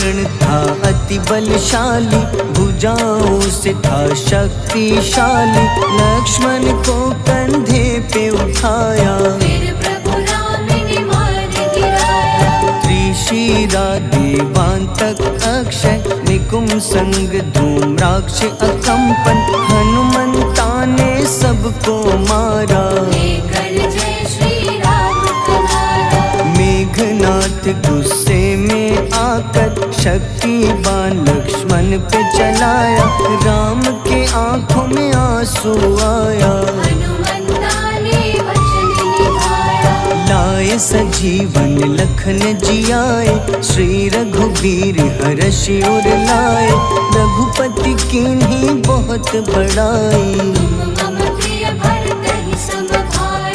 बाण था अति बलशाली, भुजाओं से था शक्तिशाली। लक्ष्मण को कंधे पे उठाया, फिर प्रभु राम ने मार गिराया। त्रिशिरा देवांतक अक्षय, निकुंभ संग धूम्राक्ष अकंपन। हनुमंता ने सबको मारा, लेकर जय श्री राम का नारा। मेघनाथ गुस्से में आकर शक्ति बाण लक्ष्मण पे चलाया। राम के आंखों में आंसू आया, हनुमंता ने वचन निभाया। लाए सजीवन लखन जियाए, श्री रघुबीर हर्षि उर लाए। रघुपति कीन्ही बहुत बड़ाई, तुम मम प्रिय भरत ही सम भाई।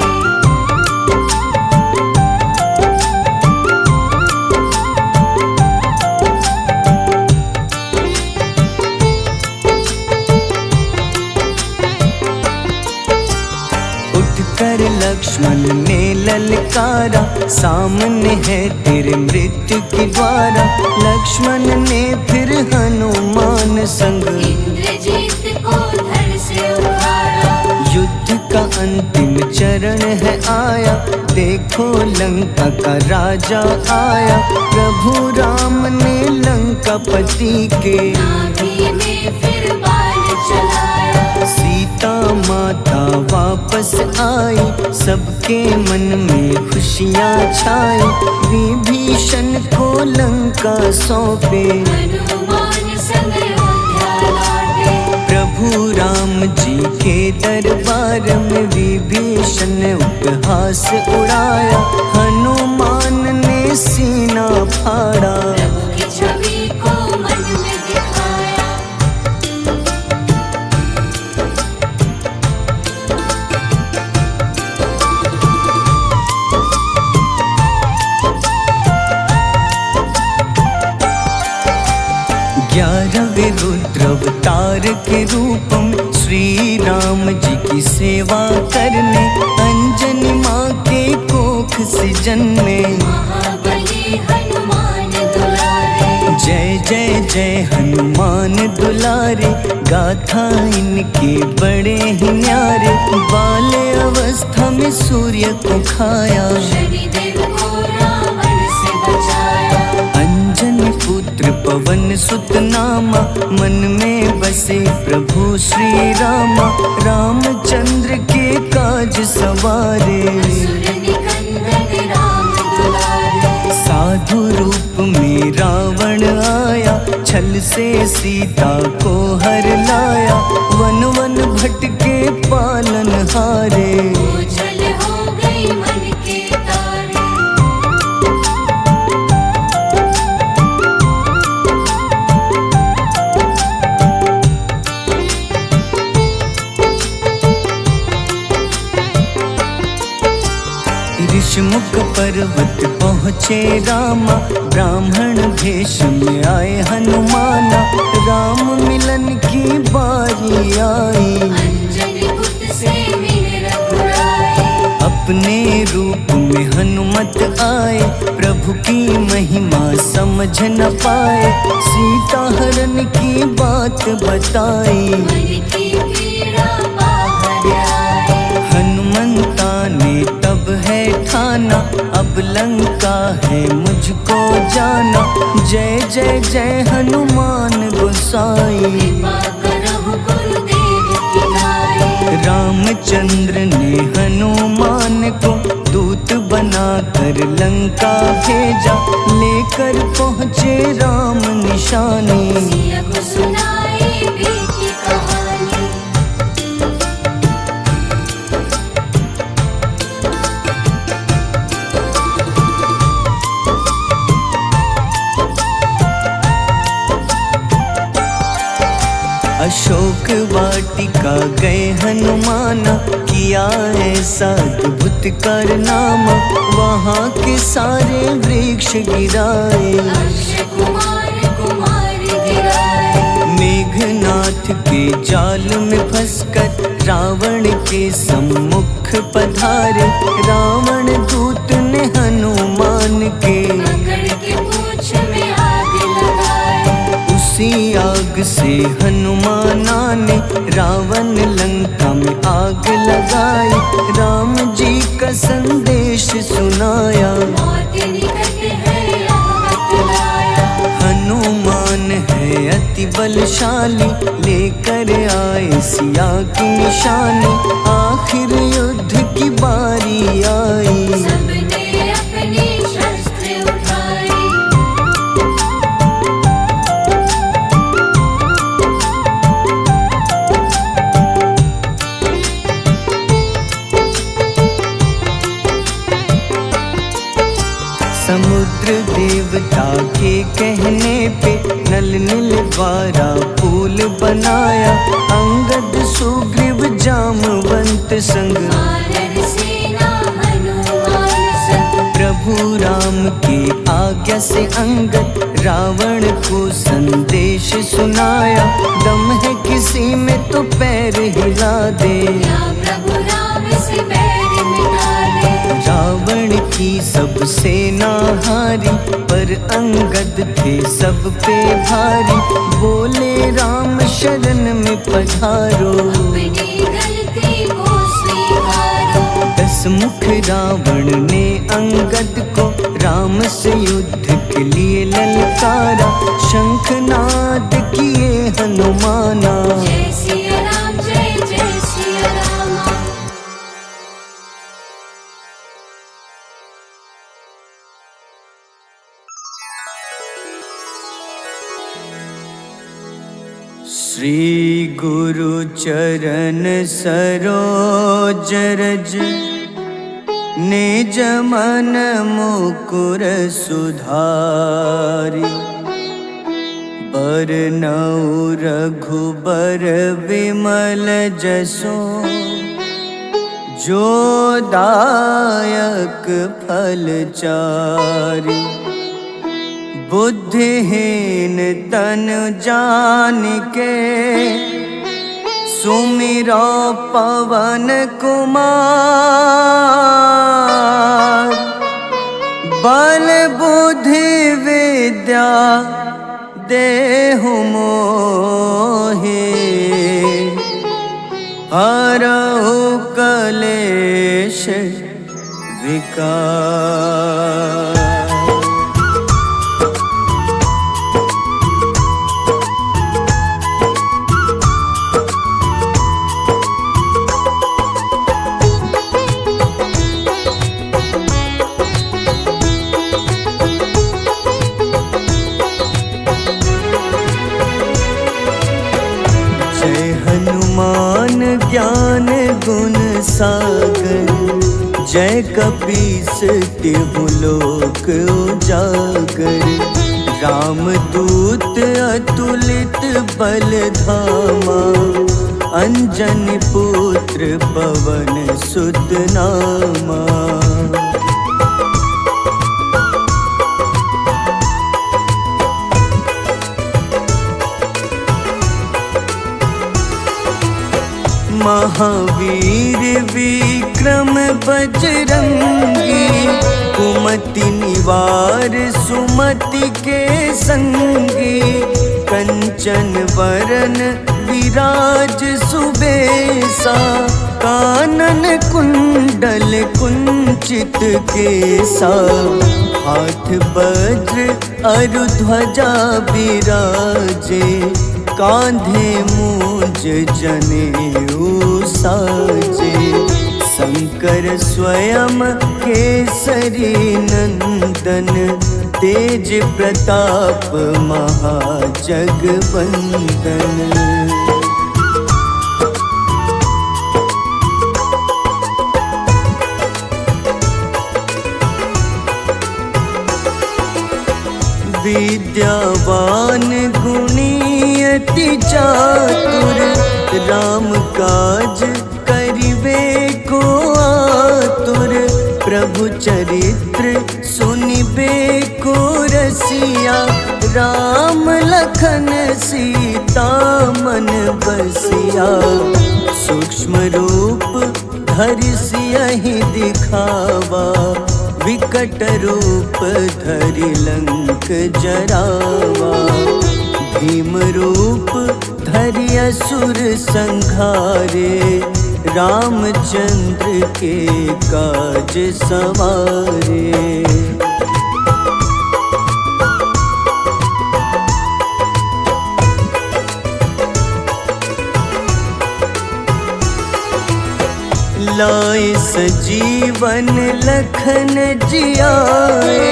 उठकर लक्ष्मण ने ललकारा, सामने है तेरे मृत्यु की द्वारा। लक्ष्मण ने फिर हनुमान संग, इंद्रजीत को धड़ से उतारा। युद्ध का अंतिम चरण है आया, देखो लंका का राजा आया। प्रभु राम ने लंकापति के, नाभि में फिर बाण चलाया। सीता माता वापस आई, सबके मन में खुशियाँ छाई। विभीषण को लंका सौंपे, हनुमान संग अयोध्या लौटे। प्रभु राम जी के दरबार में विभीषण ने उपहास उड़ाया। हनुमान ने सीना फाड़ा, प्रभु की छवि को मन में दिखाया। ग्यारहवें रुद्र अवतार के रूपम, श्री राम जी की सेवा करने। अंजनी माँ के कोख से जन्मे, महाबली हनुमान दुलारे। जय जय जय हनुमान दुलारे। गाथा इनके बड़े ही न्यारे, बाल्य अवस्था में सूर्य को खाया। शनिदेव को रावण से बचाया। अंजनी पुत्र पवन सुत नामा, मन में बसे प्रभु श्री रामा। रामचंद्र के काज सवारे, असुर निकंदन राम दुलारे। साधु रूप में रावण आया, छल से सीता को हर लाया। वन वन भटके पालन हारे, ओझल हो गई मन के तारे। ऋषमुख पर्वत पहुँचे रामा, ब्राह्मण भेष में आए हनुमाना। राम मिलन की बारी आई, अंजनी पुत्र से मिल रघुराई। अपने रूप में हनुमत आए, प्रभु की महिमा समझ न पाए। सीता हरण की बात बताई, मन की पीड़ा बाहर आए। हनुमंता ने तब है ठाना, अब लंका है मुझको जाना। जय जय जय हनुमान गोसाई, कृपा करहु गुरुदेव की नाई। रामचंद्र ने हनुमान को दूत बनाकर लंका भेजा। लेकर पहुँचे राम निशानी, सिया को सुनाई बीती कहानी। अशोक वाटिका गए हनुमाना, किया ऐसा अद्भुत कारनामा। वहाँ के सारे वृक्ष गिराए, अक्षय कुमार कुमार गिराए। मेघनाथ के जाल में फंसकर रावण के सम्मुख पधारे। रावण दूत ने हनुमान के, पकड़ के पूंछ में आग लगा। से हनुमाना ने रावण लंका में आग लगाई। राम जी का संदेश सुनाया, मौत निकट है यह बतलाया। हनुमान है अति बलशाली, लेकर आए सिया की निशानी। आखिर युद्ध की बारी आई, सबने अपने शस्त्र उठाए। समुद्र देवता के कहने पे नल नील द्वारा पुल बनाया। अंगद सुग्रीव जामवंत संग, वानर सेना हनुमान संग। प्रभु राम की आज्ञा से अंगद रावण को संदेश सुनाया। दम है किसी में तो पैर हिला दे, या प्रभु राम से बैर मिटा दे। रावण की सब सेना हारी, पर अंगद थे सब पे भारी। बोले राम शरण में पधारो, अपनी गलती को स्वीकारो। 10 मुख रावण ने अंगद को राम से युद्ध के लिए ललकारा। शंखनाद किए हनुमाना, जय सिया राम जय जय सिया राम। श्री गुरु चरण सरोज रज, निज मन मुकुर सुधारि। बरनउँ रघुबर विमल जसो, जो दायक फल चारि। बुद्धिहीन तनु जानिके, सुमिरो पवन कुमार। बल बुद्धि विद्या देहु मोहि, हरहु कलेश विकार। हनुमान ज्ञान गुण सागर, जय कपीस तिहु लोक उजागर। रामदूत अतुलित बल धामा, अंजनी पुत्र पवन सुत नामा। महावीर विक्रम बजरंगी, कुमति निवार सुमति के संगी। कंचन वरन विराज सुबेसा, कानन कुंडल कुंचित केसा। हाथ वज्र अरु ध्वजा बिराजे, कांधे मूंज जनेऊ साजे। शंकर स्वयं केसरी नंदन, तेज प्रताप महाजगवंदन। विद्यावान गुणी अति चातुर, राम काज करिबे को आतुर। प्रभु चरित्र सुनिबे को रसिया, राम लखन सीता मन बसिया। सूक्ष्म रूप धरि सियहि दिखावा, विकट रूप धरि लंक जरावा। भीम रूप धरि असुर संहारे, रामचंद्र के काज सवारे। लाए सजीवन लखन जियाए,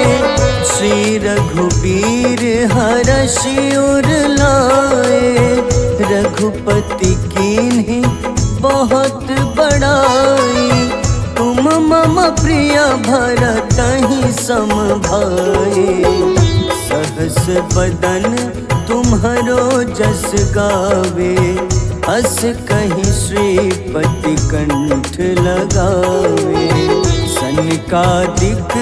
श्री रघुबीर हरषि उर लाए। रघुपति कीन्ही बहुत बड़ाई, तुम मम प्रिय भरतहि सम भाई। सहस बदन तुम्हरो जस गावे, अस कहीं श्रीपति कंठ लगावे। सनकादिक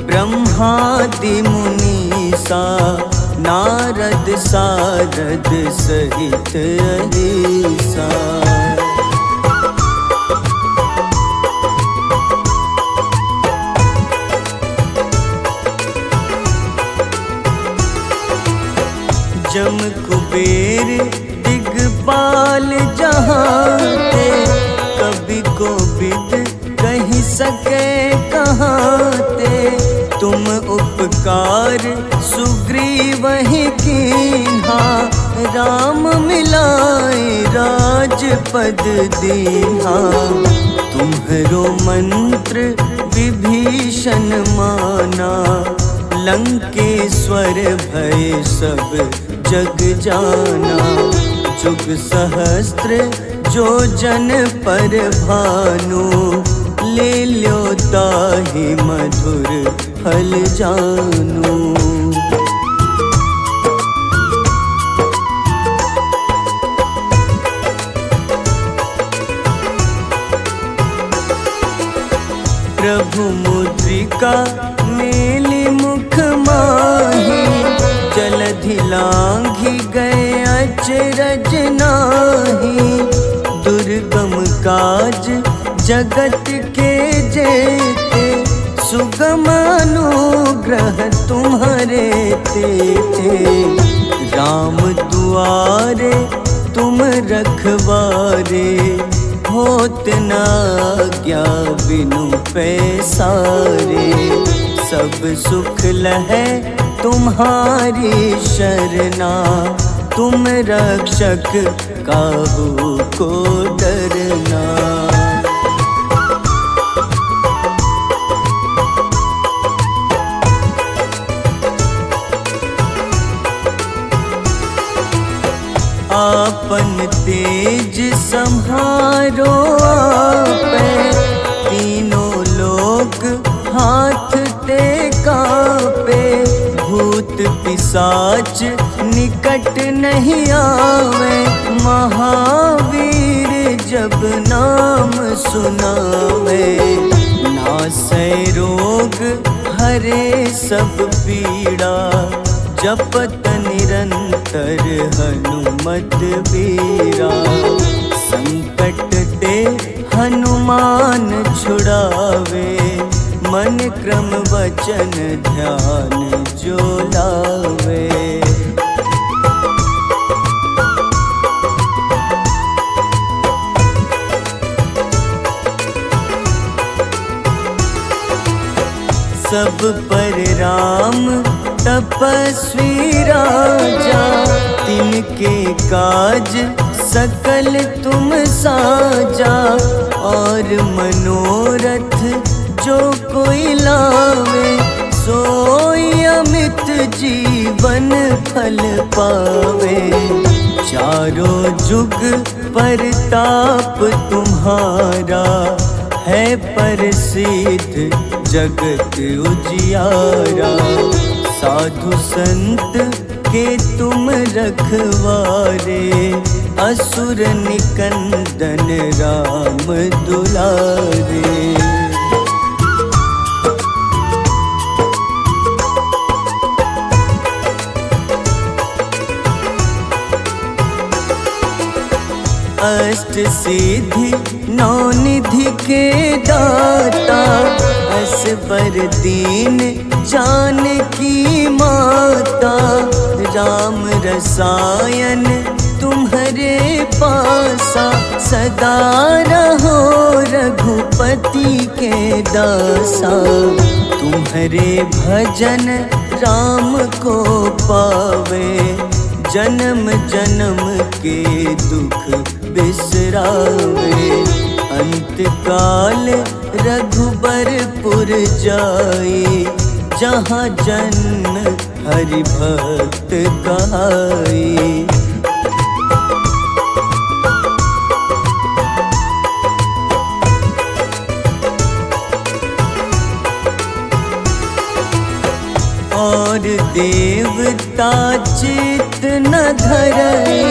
ब्रह्मादि मुनीसा, नारद सारद सहित अहिसा। जम कुबेर दिगपाल जहाँते, कभी कोविद कही सके कहाँते। तुम उपकार सुग्रीवहि कीन्हा, राम मिलाए राजपद दीन्हा। तुम्हरो मंत्र विभीषण माना, लंकेश्वर भय सब जग जाना। जुग सहस्त्र जो जन पर भानु, ले ल्यो ताहि मधुर फल जानू। प्रभु मुद्रिका मेलि मुख माही, जलधि लांघि गए अचरज नाही। दुर्गम काज जगत के जेते, सुगम अनुग्रह तुम्हारे तेते। राम दुआरे तुम रखवारे, होत न आज्ञा बिनु पैसारे। सब सुख लहै तुम्हारी शरणा, तुम रक्षक काहू को डरना। आपन तेज सम्हारो आपै, तीनों लोक हाथ ते कापे। भूत पिशाच निकट नहीं आवे, महावीर जब नाम सुनावे। नासै रोग हरे सब पीड़ा, जपत निरंतर हनुमत बीरा। संकट ते हनुमान छुड़ावे, मन क्रम वचन ध्यान जो लावे। सब पर राम तपस्वी राजा, तिनके काज सकल तुम साजा। और मनोरथ जो कोई लावे, सोई अमित जीवन फल पावे। चारों जुग परताप तुम्हारा, है प्रसिद्ध जगत उजियारा। साधु संत के तुम रखवारे, असुर निकंदन राम दुलारे। अष्ट सिद्धि नौ निधि के दाता, अस बर दीन जानकी माता, राम रसायन तुम्हारे पासा, सदा रहो रघुपति के दासा। तुम्हारे भजन राम को पावे, जन्म जन्म के दुख बिसरावे। अंत काल रघुबरपुर जाई, जहाँ जन्म हरि भक्त कहाई। और देवता चित न धरई,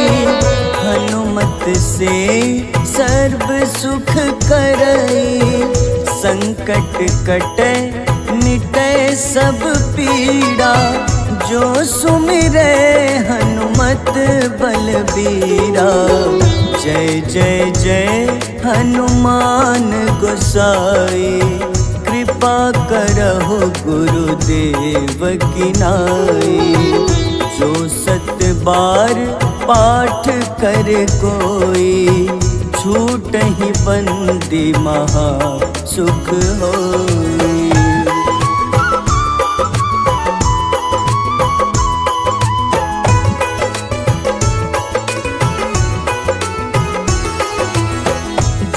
हनुमत से सर्व सुख करई। संकट कटे मिटे सब पीड़ा, जो सुमिरे हनुमत बलबीरा। जय जय जय हनुमान गोसाई, कृपा करहु गुरुदेव की नाई। जो सत बार पाठ करे कोई, छूटहि बंदी महा सुख होई।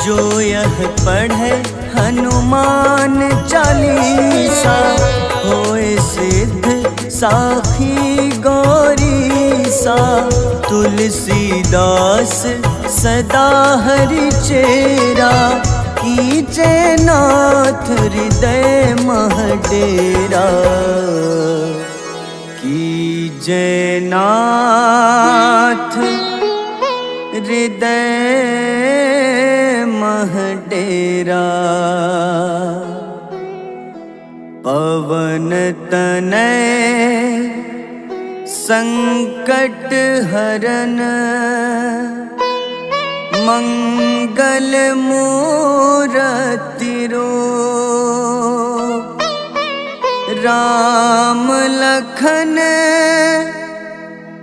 जो यह पढ़े हनुमान चालीसा, होए सिद्ध साखी गौरीसा। तुलसीदास सदा हरि चेरा, कीजे नाथ हृदय मह डेरा। कीजे नाथ हृदय मह डेरा। पवन तनय संकट हरन, मंगल मूरति रूप। राम लखन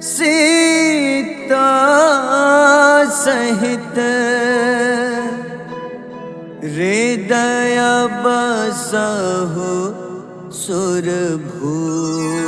सीता सहित, हृदय बसहु सुरभूप।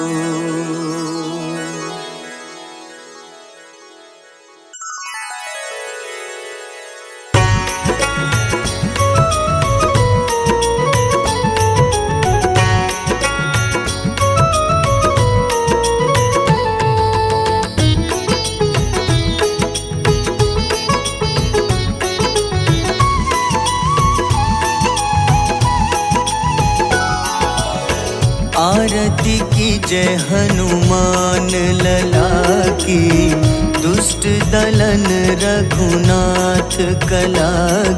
आरती की जय हनुमान लला की, दुष्ट दलन रघुनाथ कला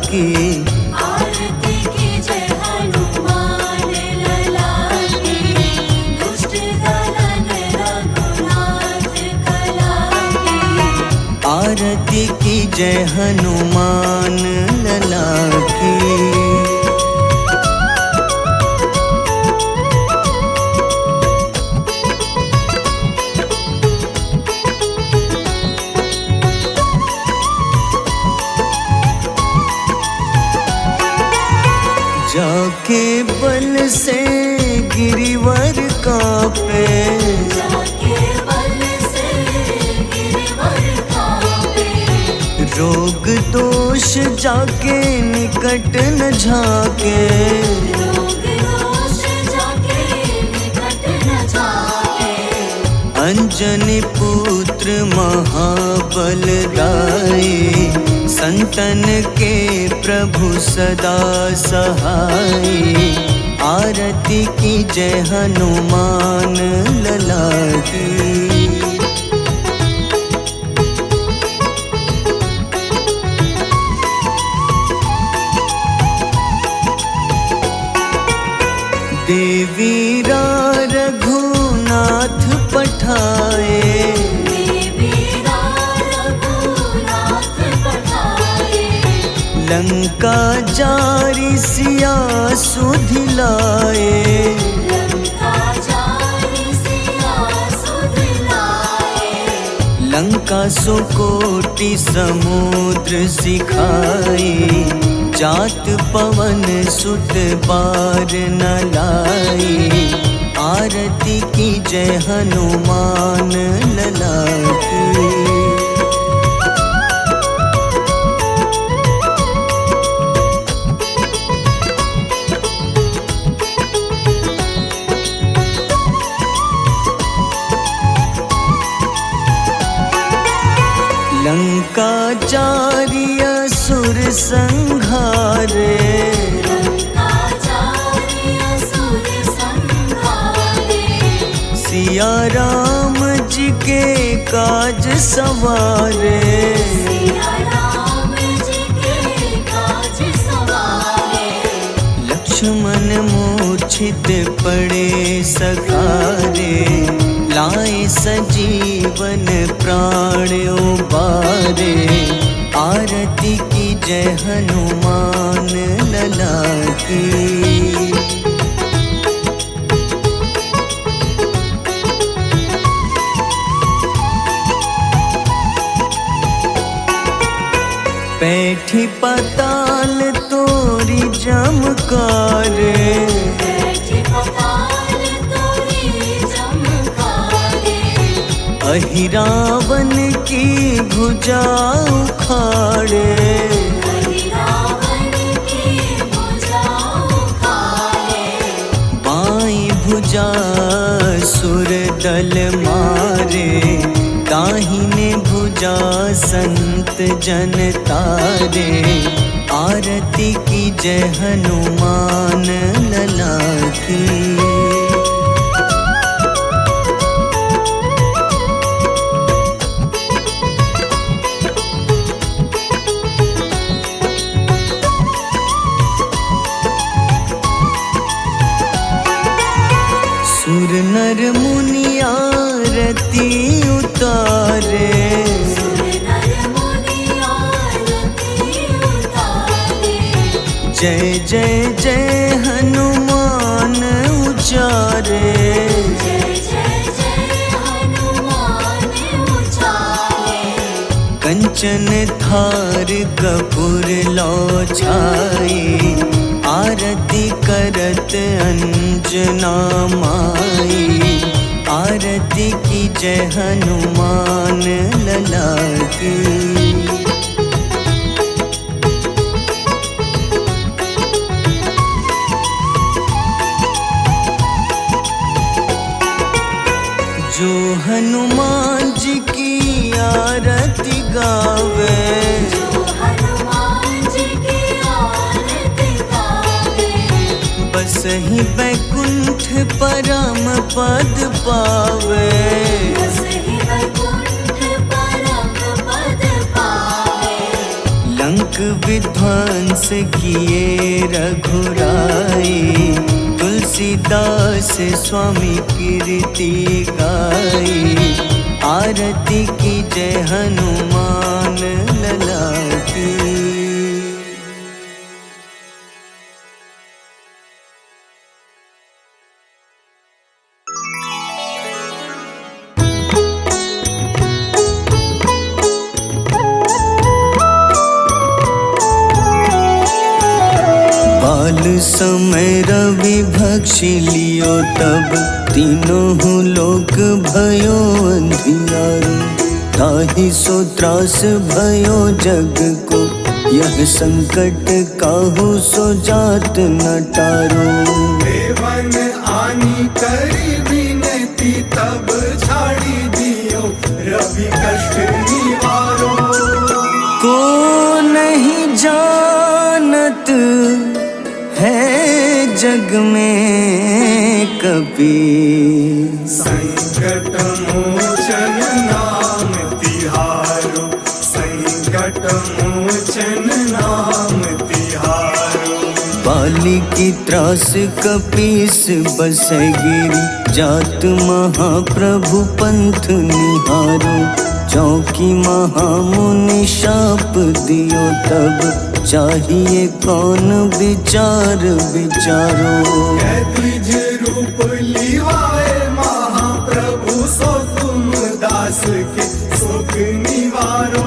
की। आरती की जय हनुमान लला की, दुष्ट दलन रघुनाथ कला की। आरती की जय हनुमान लला की। जाके बल से गिरिवर कांपे, जाके बल से गिरिवर कांपे। रोग दोष जाके निकट न झाके, रोग दोष जाके निकट न झाके। अंजनी पुत्र महाबल दाई, संतन के प्रभु सदा सहाय। आरती की जय हनुमान लला की। देवीरा रघुनाथ पठाए, लंका जारी सिया सुधिलाए, लंका जारी सिया सुधिलाए। लंका सो कोटि समुद्र सिखाए, जात पवन सुत बार न लाए। आरती की जय हनुमान लला की। लंका जारी असुर संहारे, लंका जारी असुर संहारे। सिया राम जी के काज सवारे, सिया राम जी के काज सवारे। लक्ष्मण मूर्छित पड़े सखारे, लाए सजीवन प्राण उबारे। आरती की जय हनुमान लला की। बैठी पाताल तोरी जमकारे, बैठी पाताल तोरी जमकारे। अहि रावण की भुजा उखाड़े, अहि रावण की भुजा उखाड़े। बाईं भुजा सुर दल मारे, दाहिने भुजा संत जन तारे। आरती की जय हनुमान लला की। सुर नर मुनि आरती उतारे, सुर नर मुनि आरती उतारे। जय जय जय हनुमान उचारे। जय जय जय हनुमान उचारे। कंचन थार कपूर लो छाई, आरती करत अंजना माई। आरती की जय हनुमान लला की। जो हनुमान जी की आरती गावे, जो हनुमान जी की आरती गावे। बस ही बैकुंठ परम पद पावे। बस ही वैकुंठ परम पद पावे। लंक विध्वंस किए रघुराई, तुलसीदास स्वामी कीर्ति गाई। आरती की जय हनुमान लला की। बाल समय रवि भक्षी लियो, तब तीनों लोक भयो अंधियारो। ताहि सो त्रास भयो जग को, यह संकट काहू सो जात न टारो। देवन आनी करी विनती, तब झाड़ी दियो रवि कष्ट निवारो। को नहीं जानत है जग में कपि, संकट मोचन नाम तिहारो। संकट मोचन नाम तिहारो। बाल काली की त्रास कपीस बसै गिरी, जात महाप्रभु पंथ निहारो। चौकी महामुनि शाप दियो तब, चाहिए कौन विचार विचारो। द्विज रूप लिवाए महाप्रभु, सो तुम दास के सुख निवारो।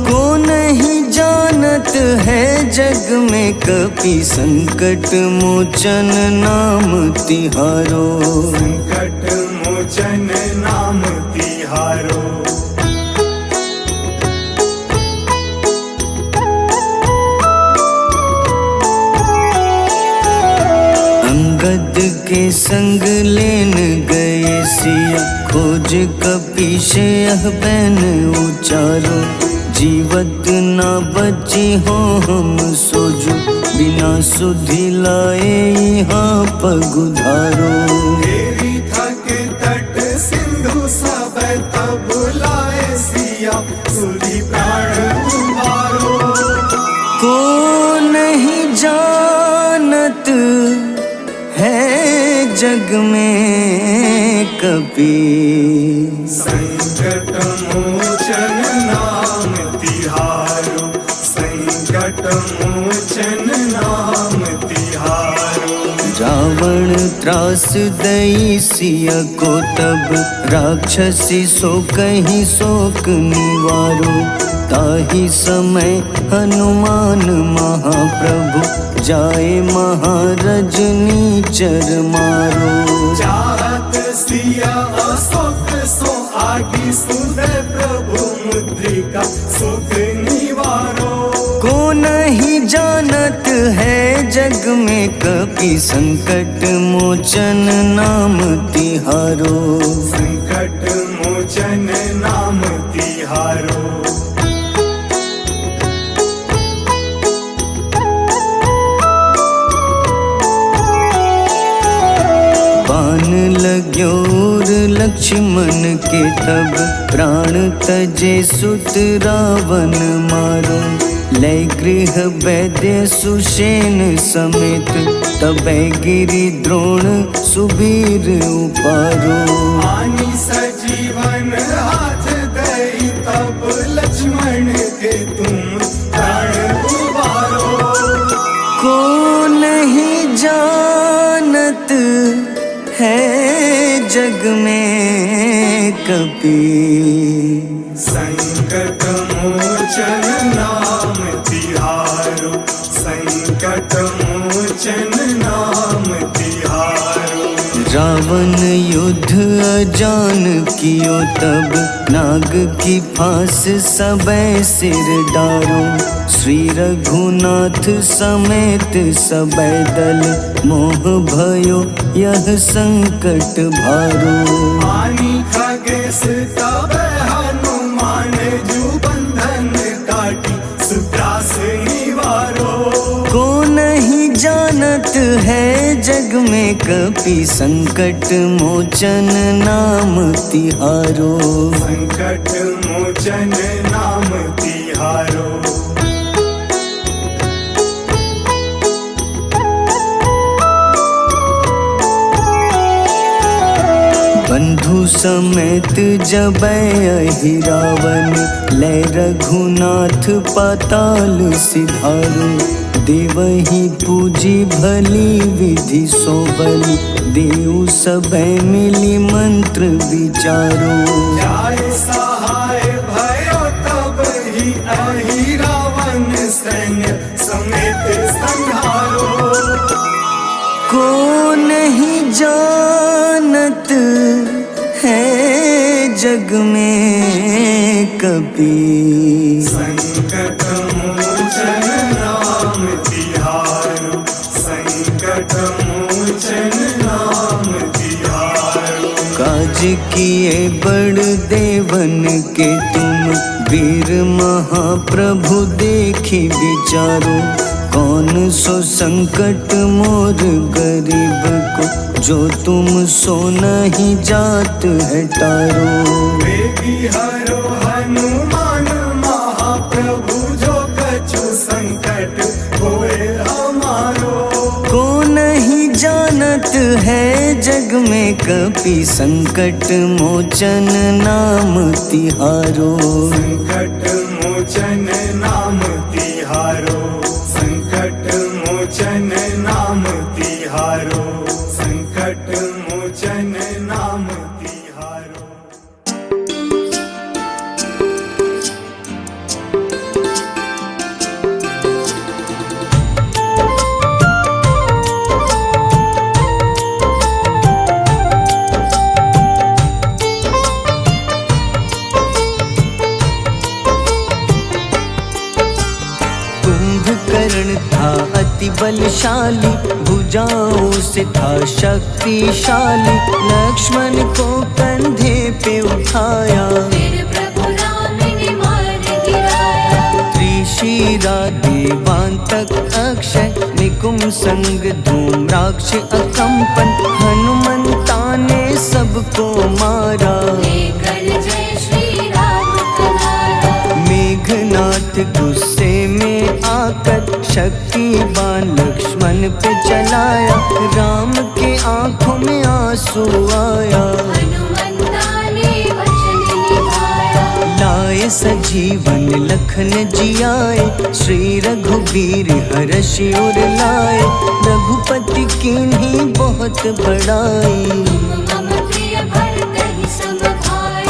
को नहीं जानत है जग में कपि, संकट मोचन नाम तिहारो। संकट मोचन नाम तिहारो। अंगद के संग लेन गए सिया, खोज कपीश यह बैन उचारो। जीवत ना बची हो हम सोजो, बिना सुधि लाए यहाँ पगुधारो। तेरी थक तट सिंधु सब तब लाए सिया, सुधि प्राण उबारो। को नहीं जानत है जग में कपि, संकट मोचन नाम तिहारो। संकट मोचन नाम तिहारो। रावण त्रास दई सिया को तब, राक्षसी सो कहीं शोक निवारो। ताही समय हनुमान महाप्रभु, जाए महारज नीचर मारो। चाहत सिया अशोक सो आगी, सुधे प्रभु मुद्रिका सुख निवारो। को नहीं जानत है जग में कपि, संकट मोचन नाम तिहारो। संकट मोचन नाम तिहारो। बाण लग्योर लक्ष्मण के तब, प्राण तजे सुत रावण मारो। लय गृह वैद्य सुषेण समेत, तबै गिरि द्रोण सुबीर उपारो। आनी सजीवन हाथ दई तब, लक्ष्मण के तुम प्राण उबारो। को नहीं जानत है जग में कपि, संकट मोचन नाम तिहारो। संकट मोचन नाम तिहारो। रावण युद्ध अजान कियो तब, नाग की फांस सबै सिर डारो। श्री रघुनाथ समेत सबै दल, मोह भयो यह संकट भारो। आनी खगेश तब हनुमान, जू बंधन काटी सुत्रास निवारो। को नहीं जानत है जग में कपि, संकट मोचन नाम तिहारो। संकट मोचन नाम तिहारो। बंधु समेत जबै अहि रावण, लय रघुनाथ पाताल सिधारो। देवहि पूजी भली विधि सो बलि, देव सबै मिली मंत्र विचारो। जाय सहाय भयो तब ही अहि रावण, सैन्य समेत संहारो। को नहीं जानत है जग में कपि, संकट मोचन नाम तिहारो। संकट मोचन नाम तिहारो। काज किए बड़ देवन के तुम, वीर महाप्रभु देखे विचारो। कौन सो संकट मोर गरीब को, जो तुम सो नहीं जात है टारो। वेगी हरो हनुमान महाप्रभु, जो कछु संकट होए हमारो। को चलत है जग में कपि संकट मोचन नाम तिहारो। संकट मोचन नाम तिहारो, संकट मोचन नाम तिहारो, संकट मोचन नाम तिहारो। कुंभकर्ण था अति बलशाली, भुजाओं से था शक्तिशाली। लक्ष्मण को कंधे पे उठाया, फिर प्रभु राम ने मार गिराया। त्रिशिरा देवांतक अक्षय, निकुम संग धूम्राक्ष अकंपन। हनुमंता ने सबको मारा, लेकर जय श्री राम कनारा। मेघनाथ गुस्से में आकर शक्तिवान लक्ष्मण पे चलाया। राम के आंखों में आंसू आया, हनुमंता ने वचन निभाया। लाए सजीवन लखन जियाए, श्री रघुबीर हर्षि उर लाए। रघुपति कीन्ही बहुत बड़ाई, तुम मम प्रिय भरत ही सम भाई।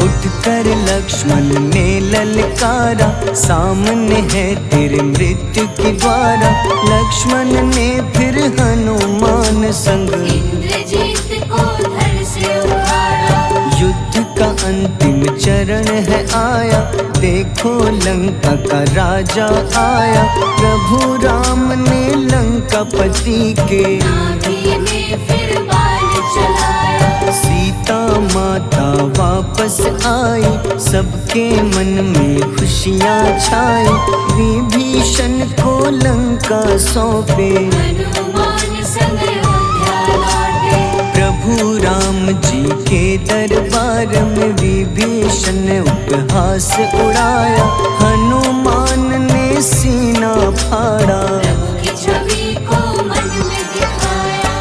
उठकर लक्ष्मण ने ललकारा, सामने है तेरे मृत्यु की द्वारा। लक्ष्मण ने फिर हनुमान संग इंद्रजीत को धड़ से उखाड़ा। युद्ध का अंतिम चरण है आया, देखो लंका का राजा आया। प्रभु राम ने लंका पति के, नाभि में फिर बाण चलाया। सीता माता वापस आई, सबके मन में खुशियाँ छाई। विभीषण को लंका सौंपे, हनुमान संग अयोध्या लौटे। प्रभु राम जी के दरबार में विभीषण उपहास उड़ाया। हनुमान ने सीना फाड़ा, प्रभु की छवि को मन में दिखाया।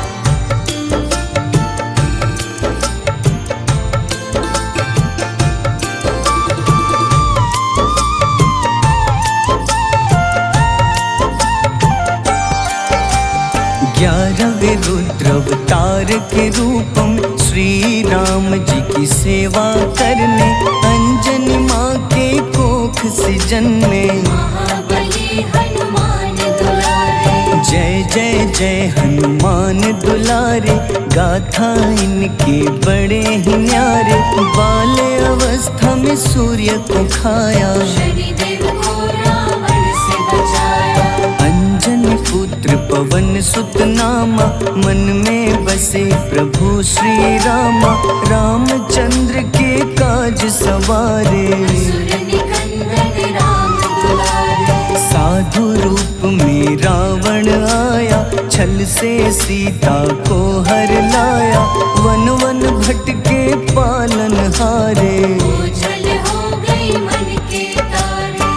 ग्यारहवें रुद्रावतार के रूपम श्री राम जी की सेवा करने। अंजनी माँ के कोख से जन्मे, महाबली हनुमान दुलारे। जय जय जय हनुमान दुलारे। गाथा इनके बड़े ही न्यारे, बाल्य अवस्था में सूर्य को खाया। शनिदेव को रावण से बचाया। अंजनी पुत्र पवन सुत नामा, मन में बसे प्रभु श्री रामा। रामचंद्र के काज सवारे, असुर निकंदन राम दुलारे। साधु रूप में रावण आया, छल से सीता को हर लाया। वन वन भटके पालन हारे, ओझल हो गई मन के तारे।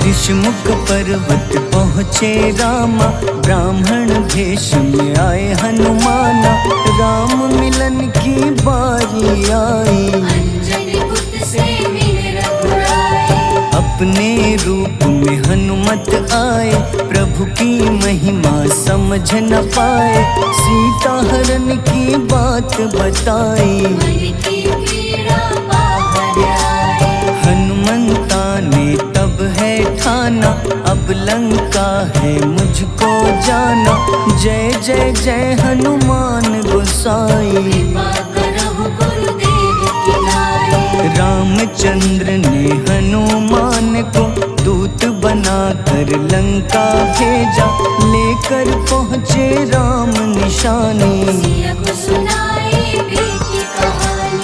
ऋषिमुख पर्वत पहुँचे रामा, ब्राह्मण भेष में आए हनुमाना। राम मिलन की बारी आई, अंजनी पुत्र से मिल रघुराई। अपने रूप में हनुमत आए, प्रभु की महिमा समझ न पाए। सीता हरण की बात बताई, मन की पीड़ा बाहर आई। हनुमंता ने तब है ठाना, अब लंका है मुझको जाना। जय जय जय हनुमान गोसाई, कृपा करहु गुरुदेव की नाई। रामचंद्र ने हनुमान को दूत बनाकर लंका भेजा। लेकर पहुँचे राम निशानी, सिया को सुनाई बीती कहानी।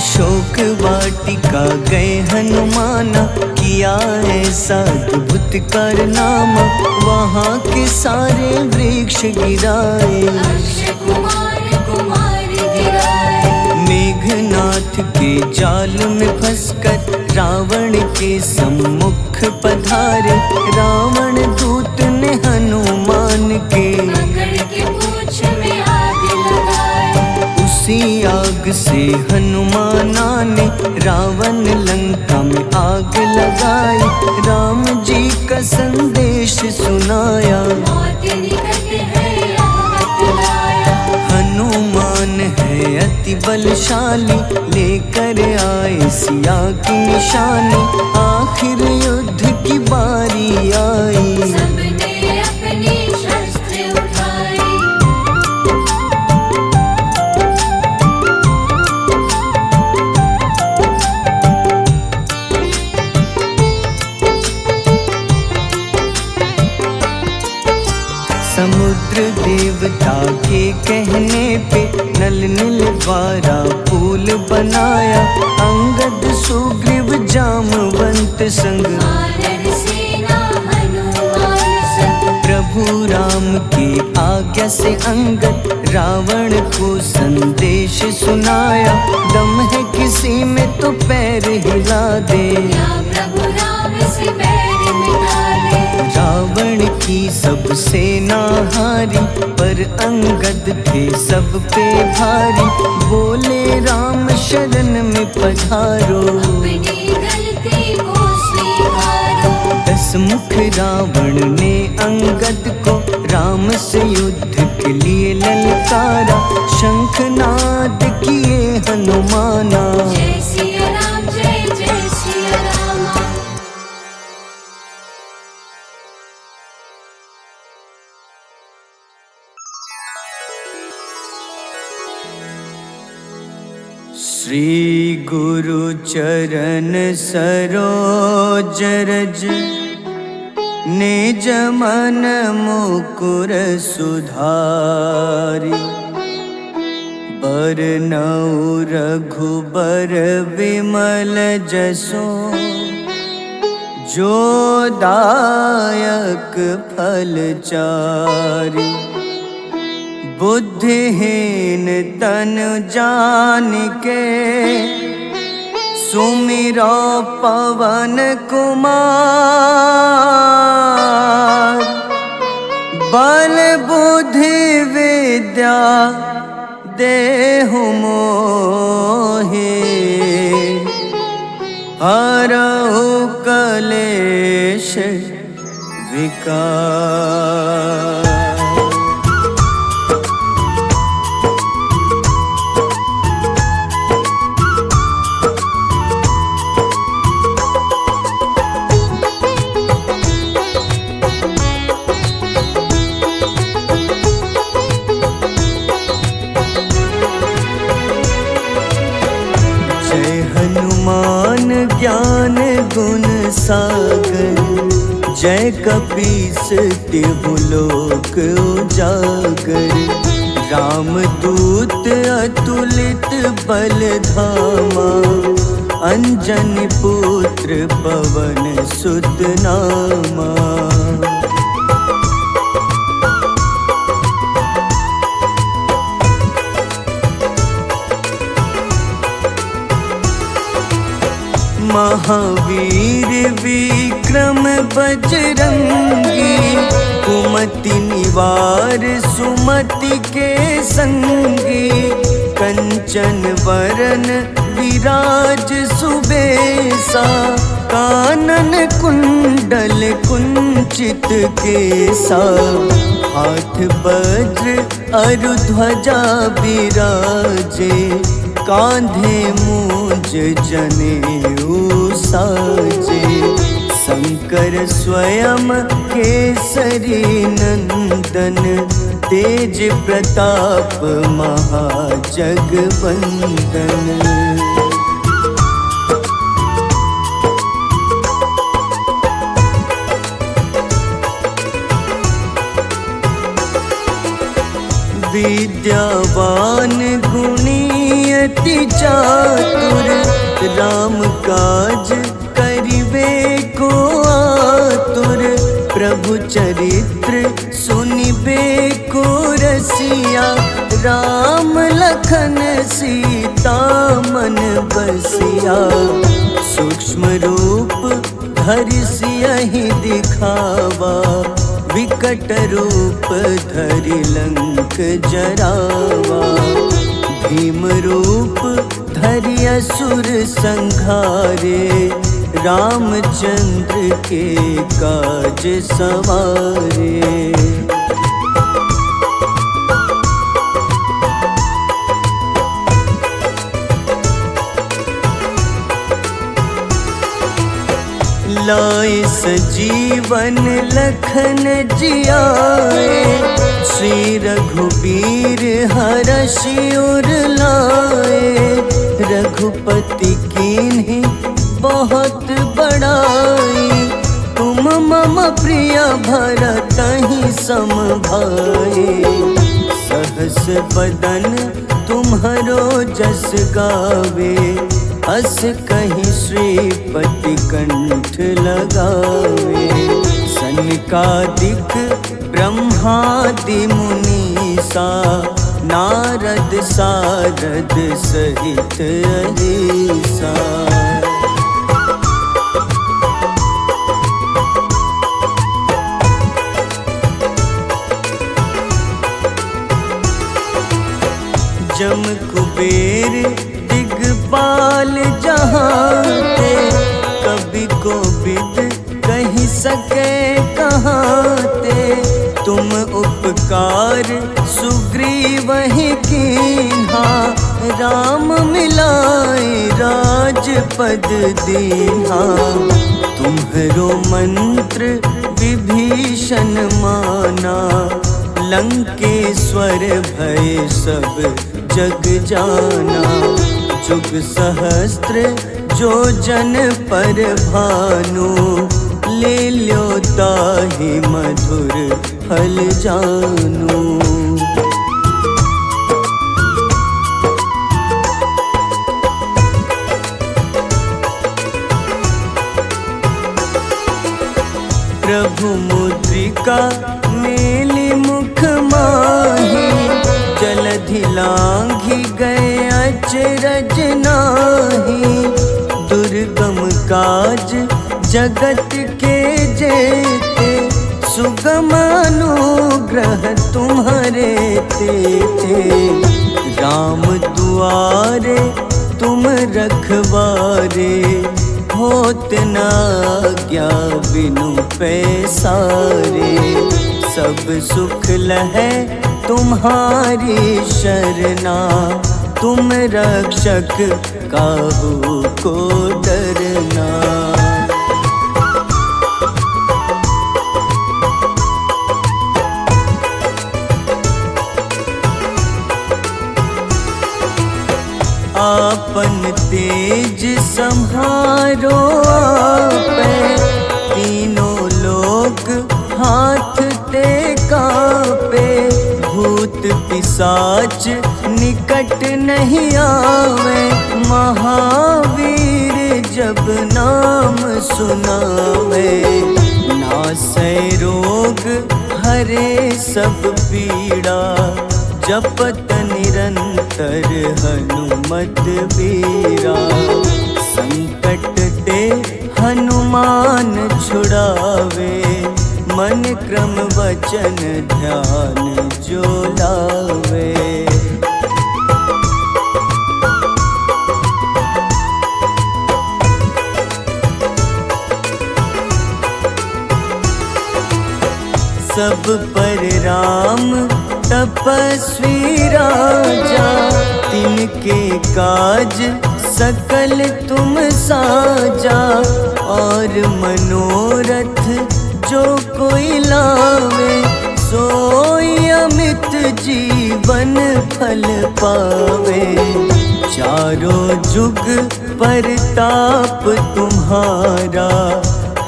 अशोक वाटिका गए हनुमाना, किया ऐसा अद्भुत कारनामा, वहाँ के सारे वृक्ष गिराए। अक्षय कुमार कुमार गिराए। मेघनाथ के जाल में फंसकर रावण के सम्मुख पधारे, रावण दूत ने हनुमान के पकड़ के पूंछ में आग लगाए। उसी आग से हनुमाना ने रावण लंका में आग लगाई, राम जी का संदेश सुनाया। मौत निकट है यह बतलाया। हनुमान है अति बलशाली, लेकर आए सिया की निशानी, आखिर युद्ध की बारी आई। सबने अपने शस्त्र उठाए। समुद्र देवता के कहने पे नल नील द्वारा पुल बनाया, अंगद सुग्रीव जामवंत संग वानर सेना हनुमान संग। प्रभु राम की आज्ञा से अंगद रावण को संदेश सुनाया, दम है किसी में तो पैर हिला दे, या प्रभु राम से बैर मिटा दे। रावण की सब सेना हारी, पर अंगद थे सब पे भारी, बोले राम शरण में पधारो, अपनी गलती को स्वीकारो। 10 मुख रावण ने अंगद को राम से युद्ध के लिए ललकारा, शंखनाद किए हनुमाना। जय सिया राम जय जय सिया रामा। श्री गुरु चरण सरोज रज, निज मन मुकुर सुधारी, बरनउँ रघुबर विमल जसो, जो दायक फल चारि। बुद्धिहीन तन जानिके, सुमिरो पवन कुमार। बल बुद्धि विद्या देहु मोहि, हरहु कलेश विकार। ज्ञान गुण सागर, जय कपीस तिहु लोक उजागर। रामदूत अतुलित बल धामा, अंजनी पुत्र पवन सुत नामा। महावीर विक्रम बजरंगी, कुमति निवार सुमति के संगी। कंचन वरन विराज सुबेसा, कानन कुंडल कुंचित केसा। हाथ वज्र अरु ध्वजा बिराजे, कांधे मूंज जनेऊ साजे। शंकर स्वयं केसरी नंदन, तेज प्रताप महाजगवंदन। विद्यावान गुणी अति चातुर, सिया, सूक्ष्म रूप धरि सियहि दिखावा, विकट रूप धरि लंक जरावा। भीम रूप धरि असुर संघारे, रामचंद्र के काज सवारे। लाए सजीवन लखन जियाए, श्री रघुबीर हरषि उर लाए। रघुपति कीन्ही बहुत बड़ाई, तुम मम प्रिय भरतहि सम भाई। सहस बदन तुम्हरो जस गावे, अस कहीं श्रीपति कंठ लगावे। सनकादिक ब्रह्मादि मुनीसा, नारद सारद सहित अहिसा। जम कुबेर दिगपाल जहाते, कवि कोविद कहि सके कहाते। तुम उपकार सुग्रीवहि कीन्हा, राम मिलाए राजपद दीन्हा। तुम्हरो मंत्र विभीषण माना, लंकेश्वर भय सब जग जाना। जुग सहस्त्र जो जन पर भानु, ले ल्यो ताहि मधुर फल जानू। प्रभु मुद्रिका मेली मुख माही, जलधि लांघि गए अचरज नाही। दुर्गम काज जगत के जेते, सुगम अनुग्रह तुम्हारे तेते। राम दुआरे तुम रखवारे, होत न आज्ञा बिनु पैसारे। सब सुख लहै तुम्हारी शरणा, तुम रक्षक काहू को डरना। आपन तेज सम्हारो आपै, तीनों लोक हाथ ते कापे। भूत पिशाच निकट नहीं आवे, महावीर जब नाम सुनावे। नासै रोग हरे सब पीड़ा, जपत निरंतर हनुमत बीरा। संकट ते हनुमान छुड़ावे, मन क्रम वचन ध्यान जो लावे। सब पर राम तपस्वी राजा, तिनके काज सकल तुम साजा। और मनोरथ जो कोई लावे, सोई अमित जीवन फल पावे। चारों जुग परताप तुम्हारा,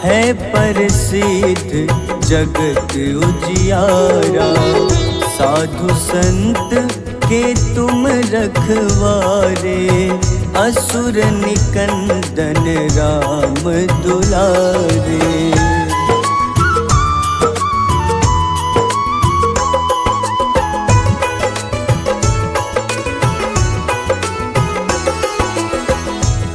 है प्रसिद्ध जगत उजियारा। साधु संत के तुम रखवारे, असुर निकंदन राम दुलारे।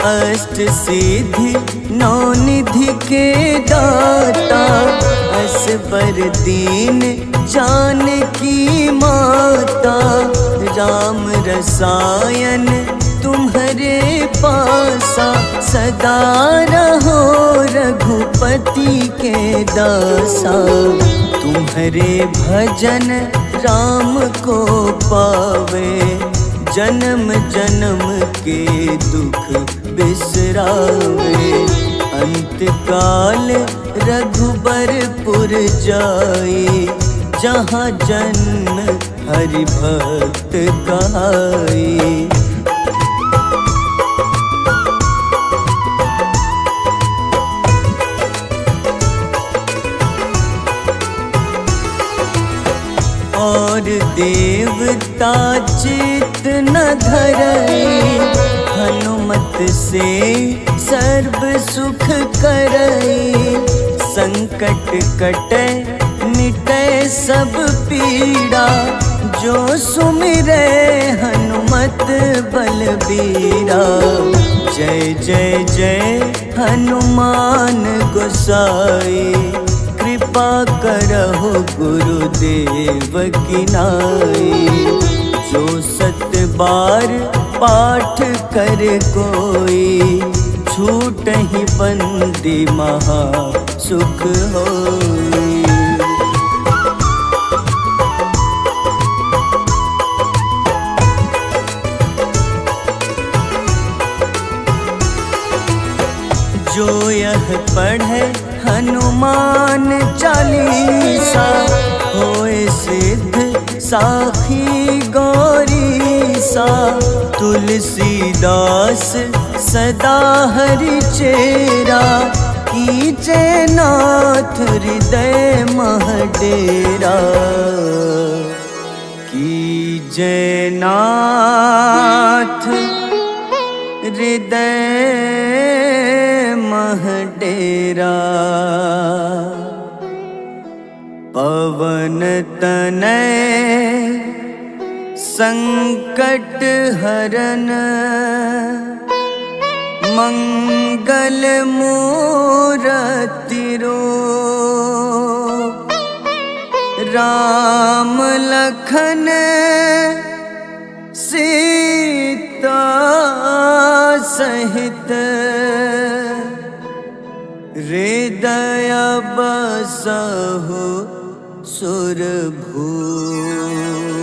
अष्ट सिद्धि नौ निधि के दाता, असबर दीन जानकी माता, राम रसायन तुम्हारे पासा, सदा रहो रघुपति के दासा। तुम्हारे भजन राम को पावे, जन्म जन्म के दुख बिसरावे। अंत काल रघुबरपुर जाई, जहाँ जन्म हरि भक्त कहाई। और देवता चित न धरई, हनुमत से सर्व सुख करई। संकट कटे मिटे सब पीड़ा, जो सुमिरे हनुमत बलबीरा। जय जय जय हनुमान गोसाई, कृपा करहु गुरुदेव की नाई। जो सत बार पाठ कर कोई, छूटहि बंदी महा सुख होई। जो यह पढ़े हनुमान चालीसा, होए सिद्ध साखी गौरीसा। तुलसीदास सदा हरि चेरा, कीजे नाथ हृदय मह डेरा। कीजे नाथ हृदय मह डेरा। पवन तनय संकट हरन, मंगल मूरति रूप। राम लखन सीता सहित, हृदय बसहु सुरभूप।